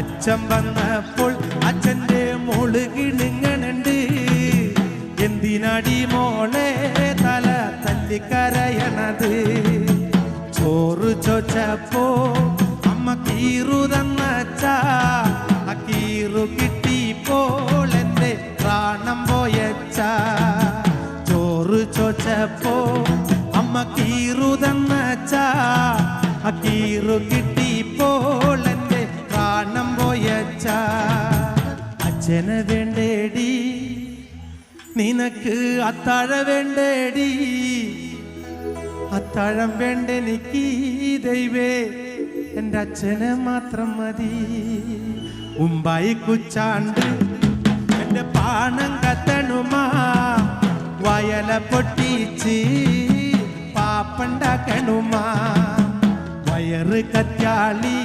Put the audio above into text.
അച്ഛൻ വന്നപ്പോൾ അച്ഛൻ്റെ മോള് കിണുങ്ങണുണ്ട്. എന്തിനാടി മോളെ തല തല്ലിക്കരയണത്? ചോറ് ചോച്ചപ്പോ അമ്മ കീറു തന്നച്ച. ആ കീറു കിട്ടിപ്പോൾ എൻ്റെ പ്രാണം പോയച്ച. ചോറ് ചോച്ചപ്പോ അമ്മ കീറു തന്നച്ച. ആ കീറു കിട്ടിപ്പോൾ എൻ്റെ പ്രാണം പോയച്ച. അച്ഛനെ വേണ്ടേടി നിനക്ക് അത്താഴ വേണ്ടേടി? അത്താഴം വേണ്ടെനിക്ക് ദൈവേ, എൻ്റെ അച്ഛനെ മാത്രം മതി. ഉമ്പായി കുച്ചാണ്ട് എൻ്റെ പാണം കത്തണുമാ. വയല പൊട്ടിച്ച് പാപ്പണ്ടാക്കണുമാ. വയറ് കത്യാളി